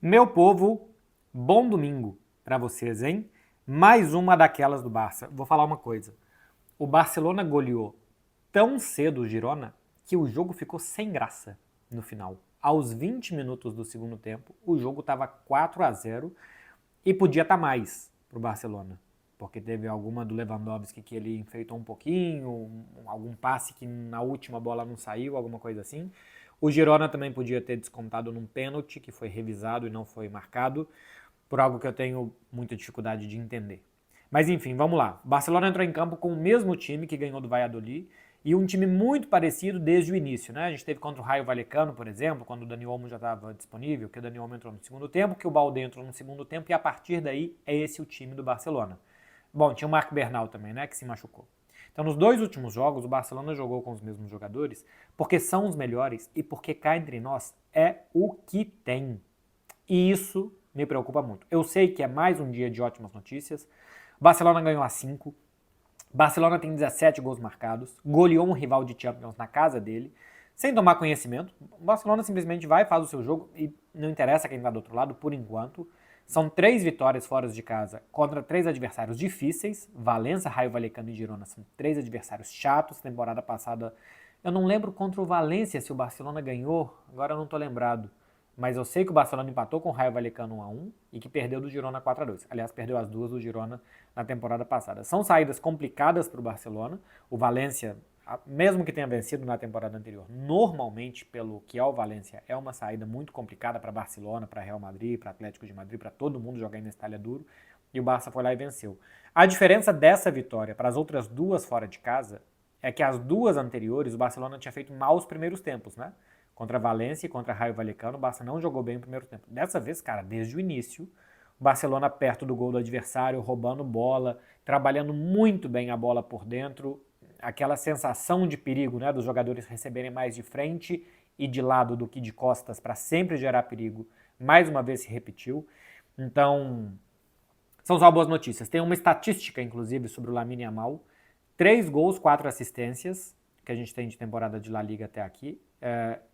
Meu povo, bom domingo para vocês, hein? Mais uma daquelas do Barça. Vou falar uma coisa. O Barcelona goleou tão cedo o Girona que o jogo ficou sem graça no final. Aos 20 minutos do segundo tempo, o jogo estava 4-0 e podia estar mais para o Barcelona. Porque teve alguma do Lewandowski que ele enfeitou um pouquinho, algum passe que na última bola não saiu, alguma coisa assim. O Girona também podia ter descontado num pênalti que foi revisado e não foi marcado, por algo que eu tenho muita dificuldade de entender. Mas enfim, vamos lá. O Barcelona entrou em campo com o mesmo time que ganhou do Valladolid e um time muito parecido desde o início, né? A gente teve contra o Rayo Vallecano, por exemplo, quando o Dani Olmo já estava disponível, que o Dani Olmo entrou no segundo tempo, que o Baldé entrou no segundo tempo e a partir daí é esse o time do Barcelona. Bom, tinha o Marc Bernal também, né, que se machucou. Então, nos dois últimos jogos, o Barcelona jogou com os mesmos jogadores porque são os melhores e porque cá entre nós é o que tem. E isso me preocupa muito. Eu sei que é mais um dia de ótimas notícias. O Barcelona ganhou a 5. Barcelona tem 17 gols marcados. Goleou um rival de Champions na casa dele, sem tomar conhecimento. O Barcelona simplesmente vai, faz o seu jogo e não interessa quem está do outro lado por enquanto. São 3 vitórias fora de casa contra 3 adversários difíceis. Valência, Rayo Vallecano e Girona são 3 adversários chatos. Temporada passada, eu não lembro contra o Valência se o Barcelona ganhou, agora eu não estou lembrado. Mas eu sei que o Barcelona empatou com o Rayo Vallecano 1-1 e que perdeu do Girona 4-2. Aliás, perdeu as duas do Girona na temporada passada. São saídas complicadas para o Barcelona. O Valência, mesmo que tenha vencido na temporada anterior, normalmente, pelo que é o Valência, é uma saída muito complicada para Barcelona, para Real Madrid, para Atlético de Madrid, para todo mundo jogar em Estália duro. E o Barça foi lá e venceu. A diferença dessa vitória para as outras duas fora de casa é que as duas anteriores o Barcelona tinha feito maus primeiros tempos, né? Contra a Valência e contra a Rayo Vallecano, o Barça não jogou bem no primeiro tempo. Dessa vez, cara, desde o início, o Barcelona perto do gol do adversário, roubando bola, trabalhando muito bem a bola por dentro, aquela sensação de perigo, né, dos jogadores receberem mais de frente e de lado do que de costas para sempre gerar perigo, mais uma vez se repetiu. Então, são só boas notícias. Tem uma estatística, inclusive, sobre o Lamine Yamal. 3 gols, 4 assistências, que a gente tem de temporada de La Liga até aqui.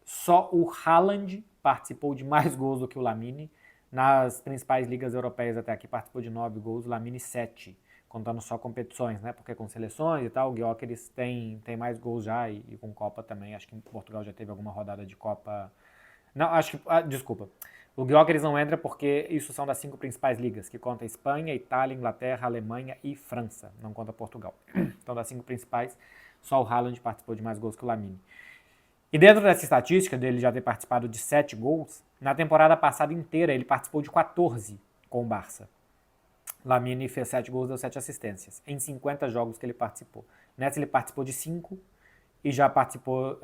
Só o Haaland participou de mais gols do que o Lamine. Nas principais ligas europeias até aqui participou de 9 gols, o Lamine 7, contando só competições, né? Porque com seleções e tal, o Gyökeres tem mais gols já e com Copa também. Acho que em Portugal já teve alguma rodada de Copa. Não, acho que. Desculpa. O Gyökeres não entra porque isso são das 5 principais ligas, que conta Espanha, Itália, Inglaterra, Alemanha e França. Não conta Portugal. Então, das 5 principais, só o Haaland participou de mais gols que o Lamine. E dentro dessa estatística dele já ter participado de 7 gols, na temporada passada inteira ele participou de 14 com o Barça. Lamine fez 7 gols, deu 7 assistências, em 50 jogos que ele participou. Nessa ele participou de 5 e já participou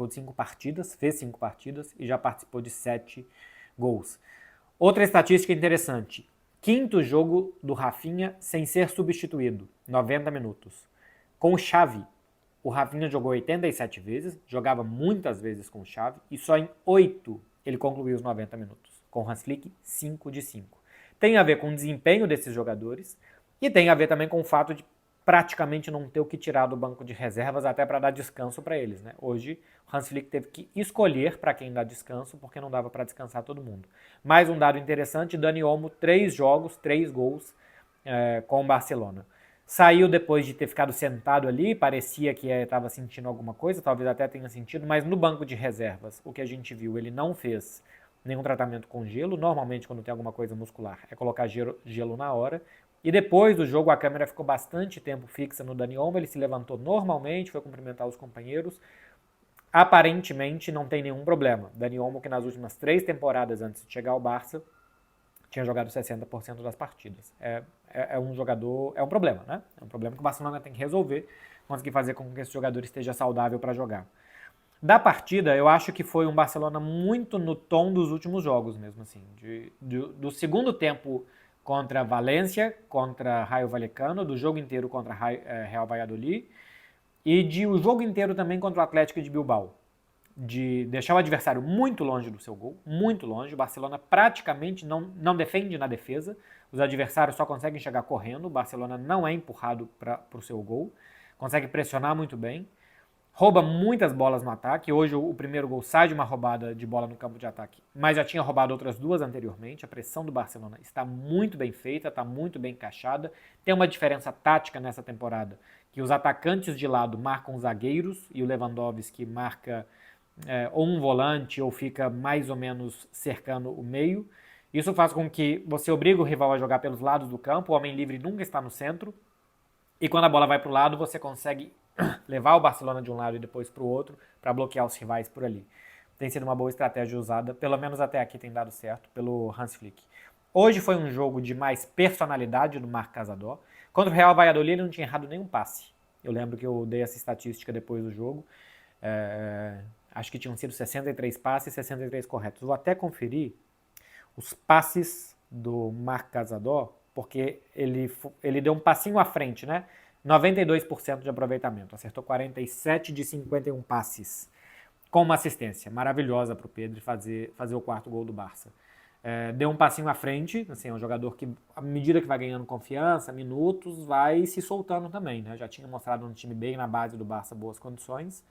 de 5 partidas, fez 5 partidas e já participou de 7 gols. Outra estatística interessante, 5º jogo do Rafinha sem ser substituído, 90 minutos. Com o Xavi, o Rafinha jogou 87 vezes, jogava muitas vezes com o Xavi, e só em 8 ele concluiu os 90 minutos. Com o Hans Flick, 5 de 5. Tem a ver com o desempenho desses jogadores e tem a ver também com o fato de praticamente não ter o que tirar do banco de reservas até para dar descanso para eles, né? Hoje o Hans Flick teve que escolher para quem dar descanso porque não dava para descansar todo mundo. Mais um dado interessante, Dani Olmo, 3 jogos, 3 gols com o Barcelona. Saiu depois de ter ficado sentado ali, parecia que estava sentindo alguma coisa, talvez até tenha sentido, mas no banco de reservas, o que a gente viu, ele não fez nenhum tratamento com gelo. Normalmente, quando tem alguma coisa muscular, é colocar gelo na hora. E depois do jogo, a câmera ficou bastante tempo fixa no Dani Olmo, ele se levantou normalmente, foi cumprimentar os companheiros. Aparentemente, não tem nenhum problema. Dani Olmo, que nas últimas 3 temporadas antes de chegar ao Barça, tinha jogado 60% das partidas. É um jogador, é um problema, né? É um problema que o Barcelona tem que resolver, conseguir fazer com que esse jogador esteja saudável para jogar. Da partida, eu acho que foi um Barcelona muito no tom dos últimos jogos mesmo, assim. Do segundo tempo contra Valência, contra Rayo Vallecano, do jogo inteiro contra Real Valladolid e o jogo inteiro também contra o Atlético de Bilbao. De deixar o adversário muito longe do seu gol, muito longe. O Barcelona praticamente não defende na defesa. Os adversários só conseguem chegar correndo. O Barcelona não é empurrado para o seu gol. Consegue pressionar muito bem. rouba muitas bolas no ataque. Hoje o primeiro gol sai de uma roubada de bola no campo de ataque, mas já tinha roubado outras duas anteriormente. A pressão do Barcelona está muito bem feita, está muito bem encaixada. Tem uma diferença tática nessa temporada, que os atacantes de lado marcam os zagueiros e o Lewandowski marca ou um volante ou fica mais ou menos cercando o meio. Isso faz com que você obrigue o rival a jogar pelos lados do campo, o homem livre nunca está no centro, e quando a bola vai para o lado, você consegue levar o Barcelona de um lado e depois para o outro, para bloquear os rivais por ali. Tem sido uma boa estratégia usada, pelo menos até aqui tem dado certo, pelo Hans Flick. Hoje foi um jogo de mais personalidade do Marc Casador. Contra o Real Valladolid ele não tinha errado nenhum passe. Eu lembro que eu dei essa estatística depois do jogo. Acho que tinham sido 63 passes e 63 corretos. Vou até conferir os passes do Marc Casador, porque ele deu um passinho à frente, né? 92% de aproveitamento, acertou 47 de 51 passes, com uma assistência maravilhosa para o Pedri fazer o quarto gol do Barça. Deu um passinho à frente, assim, é um jogador que, à medida que vai ganhando confiança, minutos, vai se soltando também, né? Já tinha mostrado no time bem na base do Barça boas condições,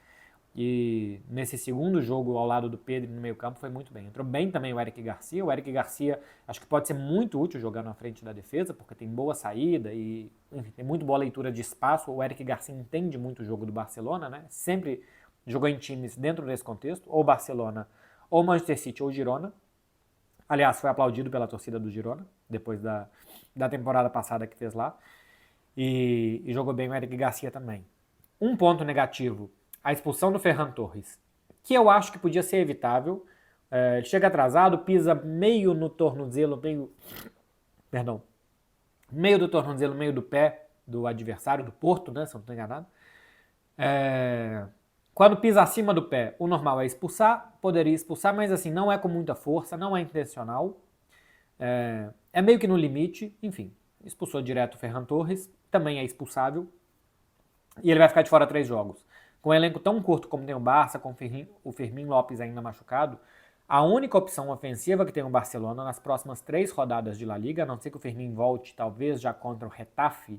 e nesse segundo jogo ao lado do Pedro no meio campo foi muito bem. Entrou bem também o Eric Garcia. O Eric Garcia acho que pode ser muito útil jogando na frente da defesa, porque tem boa saída e enfim, tem muito boa leitura de espaço. O Eric Garcia entende muito o jogo do Barcelona, né? Sempre jogou em times dentro desse contexto, ou Barcelona, ou Manchester City, ou Girona. Aliás, foi aplaudido pela torcida do Girona, depois da temporada passada que fez lá. E jogou bem o Eric Garcia também. Um ponto negativo, a expulsão do Ferran Torres, que eu acho que podia ser evitável. Ele chega atrasado, pisa meio no tornozelo, meio do tornozelo, meio do pé do adversário, do Porto, né, se eu não estou enganado. Quando pisa acima do pé, o normal é expulsar, poderia expulsar, mas assim, não é com muita força, não é intencional. É meio que no limite, enfim, expulsou direto o Ferran Torres, também é expulsável, e ele vai ficar de fora 3 jogos. Com um elenco tão curto como tem o Barça, com o Fermín Lopes ainda machucado, a única opção ofensiva que tem o Barcelona nas próximas 3 rodadas de La Liga, a não ser que o Fermín volte talvez já contra o Getafe,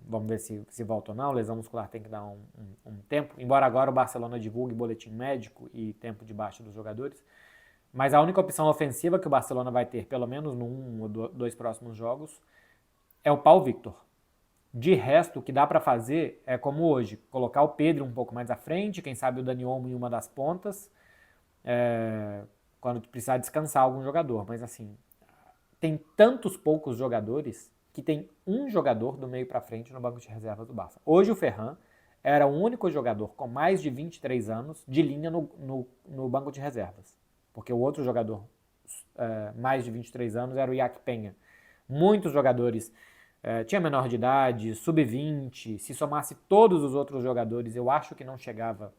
vamos ver se volta ou não, lesão muscular tem que dar um tempo, embora agora o Barcelona divulgue boletim médico e tempo de baixa dos jogadores, mas a única opção ofensiva que o Barcelona vai ter, pelo menos num ou 2 próximos jogos, é o Pau Victor. De resto, o que dá para fazer é como hoje, colocar o Pedro um pouco mais à frente, quem sabe o Dani Olmo em uma das pontas, quando precisar descansar algum jogador. Mas assim, tem tantos poucos jogadores que tem um jogador do meio para frente no banco de reservas do Barça. Hoje o Ferran era o único jogador com mais de 23 anos de linha no banco de reservas. Porque o outro jogador mais de 23 anos era o Iac Penha. Muitos jogadores tinha menor de idade, sub-20, se somasse todos os outros jogadores, eu acho que não chegava.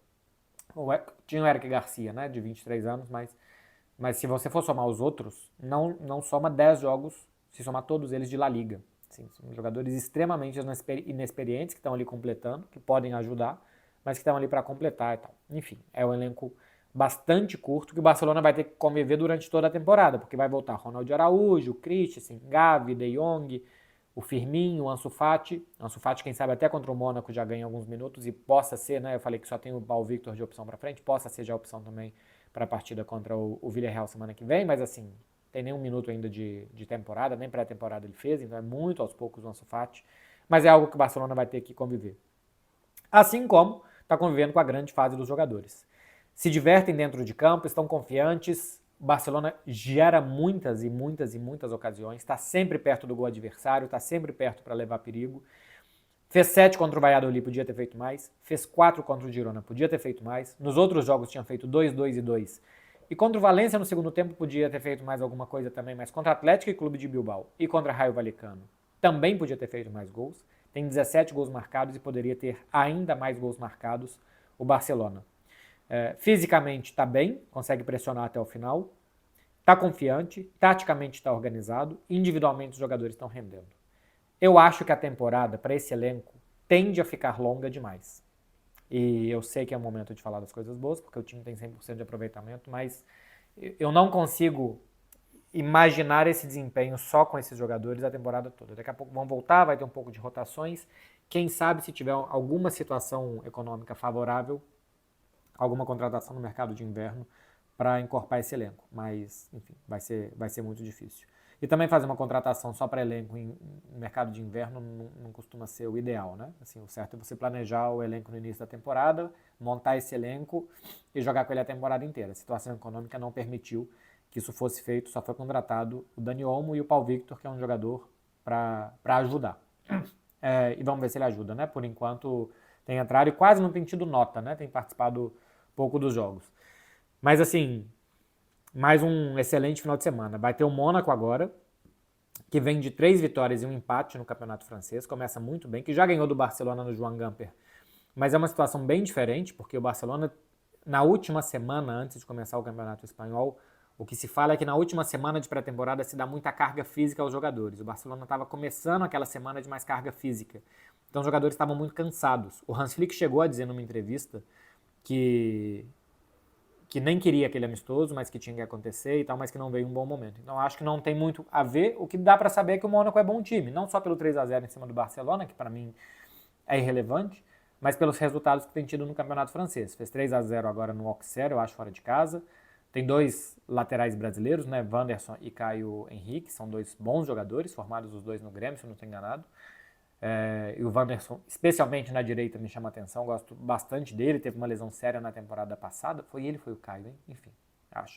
Tinha o Eric Garcia, né, de 23 anos, mas se você for somar os outros, não soma 10 jogos, se somar todos eles de La Liga. Assim, são jogadores extremamente inexperientes que estão ali completando, que podem ajudar, mas que estão ali para completar e tal. Enfim, é um elenco bastante curto que o Barcelona vai ter que conviver durante toda a temporada, porque vai voltar Ronald Araújo, Christensen, Gavi, De Jong, o Firmino, o Ansu Fati, quem sabe até contra o Mônaco já ganha alguns minutos e possa ser, né, eu falei que só tem o Pau Victor de opção para frente, possa ser já a opção também para a partida contra o Villarreal semana que vem, mas assim, tem nem um minuto ainda de temporada, nem pré-temporada ele fez, então é muito aos poucos o Ansu Fati, mas é algo que o Barcelona vai ter que conviver. Assim como está convivendo com a grande fase dos jogadores. Se divertem dentro de campo, estão confiantes, Barcelona gera muitas ocasiões, está sempre perto do gol adversário, está sempre perto para levar perigo. Fez 7 contra o Valladolid, podia ter feito mais. Fez 4 contra o Girona, podia ter feito mais. Nos outros jogos tinha feito 2, 2 e 2. E contra o Valência no segundo tempo podia ter feito mais alguma coisa também, mas contra Atlético e Clube de Bilbao e contra Raio Vallecano também podia ter feito mais gols. Tem 17 gols marcados e poderia ter ainda mais gols marcados o Barcelona. Fisicamente está bem, consegue pressionar até o final, está confiante, taticamente está organizado, individualmente os jogadores estão rendendo. Eu acho que a temporada, para esse elenco, tende a ficar longa demais. E eu sei que é o momento de falar das coisas boas, porque o time tem 100% de aproveitamento, mas eu não consigo imaginar esse desempenho só com esses jogadores a temporada toda. Daqui a pouco vão voltar, vai ter um pouco de rotações. Quem sabe se tiver alguma situação econômica favorável, alguma contratação no mercado de inverno para encorpar esse elenco. Mas, enfim, vai ser muito difícil. E também fazer uma contratação só para elenco em mercado de inverno não costuma ser o ideal, né? Assim, o certo é você planejar o elenco no início da temporada, montar esse elenco e jogar com ele a temporada inteira. A situação econômica não permitiu que isso fosse feito, só foi contratado o Dani Olmo e o Paul Victor, que é um jogador para ajudar. E vamos ver se ele ajuda, né? Por enquanto tem entrado e quase não tem tido nota, né? Tem participado pouco dos jogos. Mas assim, mais um excelente final de semana. Vai ter o Mônaco agora, que vem de 3 vitórias e um empate no campeonato francês. Começa muito bem, que já ganhou do Barcelona no Joan Gamper. Mas é uma situação bem diferente, porque o Barcelona, na última semana, antes de começar o campeonato espanhol, o que se fala é que na última semana de pré-temporada se dá muita carga física aos jogadores. O Barcelona estava começando aquela semana de mais carga física. Então os jogadores estavam muito cansados. O Hans Flick chegou a dizer numa entrevista que nem queria aquele amistoso, mas que tinha que acontecer e tal, mas que não veio um bom momento. Então acho que não tem muito a ver. O que dá para saber é que o Mônaco é bom time, não só pelo 3-0 em cima do Barcelona, que para mim é irrelevante, mas pelos resultados que tem tido no campeonato francês. Fez 3-0 agora no Auxerre, eu acho, fora de casa. Tem 2 laterais brasileiros, né, Wanderson e Caio Henrique, são 2 bons jogadores, formados os 2 no Grêmio, se eu não estou enganado. E o Wanderson, especialmente na direita, me chama a atenção, gosto bastante dele, teve uma lesão séria na temporada passada, foi ele, foi o Caio, hein? Enfim,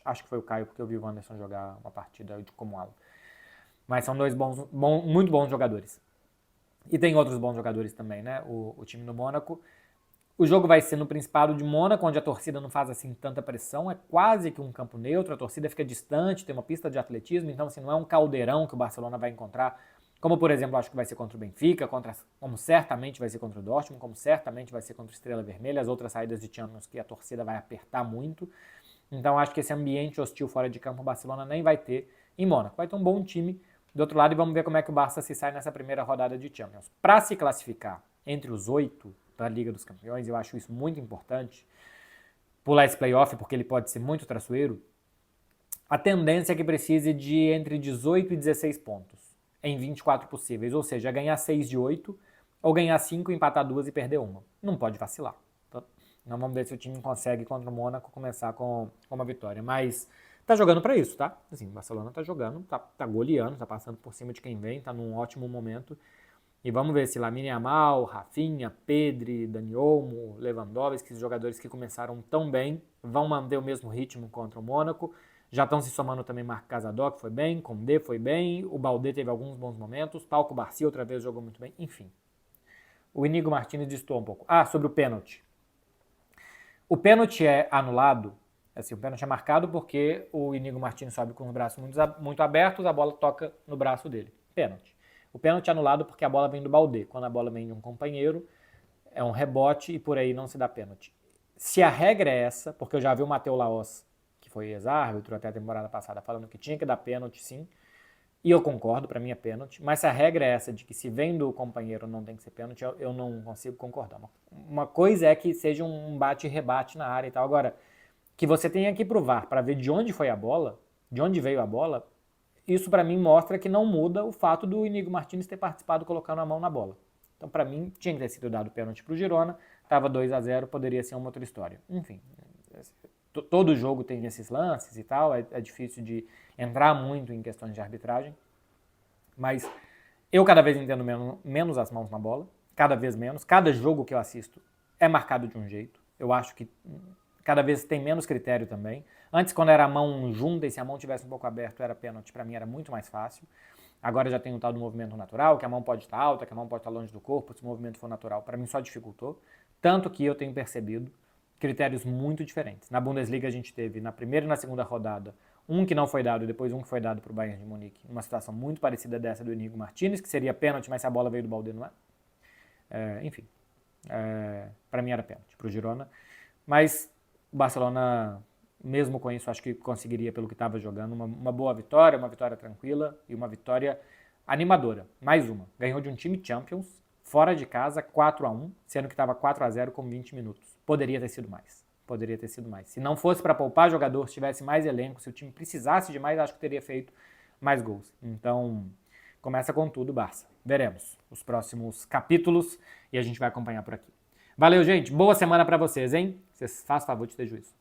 acho que foi o Caio, porque eu vi o Wanderson jogar uma partida como ala. Mas são 2 muito bons jogadores. E tem outros bons jogadores também, né? O time do Mônaco. O jogo vai ser no Principado de Mônaco, onde a torcida não faz assim tanta pressão, é quase que um campo neutro, a torcida fica distante, tem uma pista de atletismo, então assim, não é um caldeirão que o Barcelona vai encontrar, como por exemplo, acho que vai ser contra o Benfica, como certamente vai ser contra o Dortmund, como certamente vai ser contra o Estrela Vermelha, as outras saídas de Champions que a torcida vai apertar muito. Então acho que esse ambiente hostil fora de campo o Barcelona nem vai ter em Mônaco. Vai ter um bom time do outro lado e vamos ver como é que o Barça se sai nessa primeira rodada de Champions. Para se classificar entre os 8 da Liga dos Campeões, eu acho isso muito importante, pular esse playoff porque ele pode ser muito traiçoeiro, a tendência é que precise de entre 18 e 16 pontos em 24 possíveis, ou seja, ganhar 6 de 8 ou ganhar 5, empatar 2 e perder 1. Não pode vacilar. Então vamos ver se o time consegue contra o Mônaco começar com uma vitória, mas tá jogando para isso, tá? Assim, o Barcelona tá jogando, tá goleando, tá passando por cima de quem vem, tá num ótimo momento. E vamos ver se Lamine Yamal, Rafinha, Pedri, Dani Olmo, Lewandowski, esses jogadores que começaram tão bem, vão manter o mesmo ritmo contra o Mônaco. Já estão se somando também Marc Casador, que foi bem, Koundé foi bem, o Baldé teve alguns bons momentos, Pau Cubarsí outra vez jogou muito bem, enfim. O Inigo Martínez destoou um pouco. Sobre o pênalti. O pênalti é anulado, assim, o pênalti é marcado porque o Inigo Martínez sobe com os braços muito abertos, a bola toca no braço dele. Pênalti. O pênalti é anulado porque a bola vem do Baldé. Quando a bola vem de um companheiro, é um rebote e por aí não se dá pênalti. Se a regra é essa, porque eu já vi o Matheus Laos, que foi ex-árbitro até a temporada passada, falando que tinha que dar pênalti sim, e eu concordo, para mim é pênalti, mas se a regra é essa de que se vem do companheiro não tem que ser pênalti, eu não consigo concordar. Uma coisa é que seja um bate e rebate na área e tal. Agora, que você tenha que provar para ver de onde foi a bola, de onde veio a bola, isso para mim mostra que não muda o fato do Inigo Martínez ter participado colocando a mão na bola. Então para mim tinha que ter sido dado pênalti para o Girona, estava 2-0, poderia ser uma outra história. Enfim, todo jogo tem esses lances e tal, é difícil de entrar muito em questões de arbitragem, mas eu cada vez entendo menos as mãos na bola, cada vez menos, cada jogo que eu assisto é marcado de um jeito, eu acho que cada vez tem menos critério também. Antes, quando era a mão junta e se a mão tivesse um pouco aberto era pênalti, para mim era muito mais fácil. Agora já tem o tal do movimento natural, que a mão pode estar alta, que a mão pode estar longe do corpo, se o movimento for natural. Para mim só dificultou, tanto que eu tenho percebido critérios muito diferentes. Na Bundesliga a gente teve, na primeira e na segunda rodada, um que não foi dado e depois um que foi dado para o Bayern de Munique. Uma situação muito parecida dessa do Inigo Martínez, que seria pênalti, mas se a bola veio do Baldé, não é? Enfim, para mim era pênalti, para o Girona. Mas o Barcelona, mesmo com isso, acho que conseguiria, pelo que estava jogando, uma boa vitória, uma vitória tranquila e uma vitória animadora. Mais uma. Ganhou de um time Champions, fora de casa, 4-1, sendo que estava 4-0 com 20 minutos. Poderia ter sido mais. Poderia ter sido mais. Se não fosse para poupar jogador, se tivesse mais elenco, se o time precisasse de mais, acho que teria feito mais gols. Então, Começa com tudo, Barça. Veremos os próximos capítulos e a gente vai acompanhar por aqui. Valeu, gente. Boa semana para vocês, hein? Vocês fazem favor de ter juízo.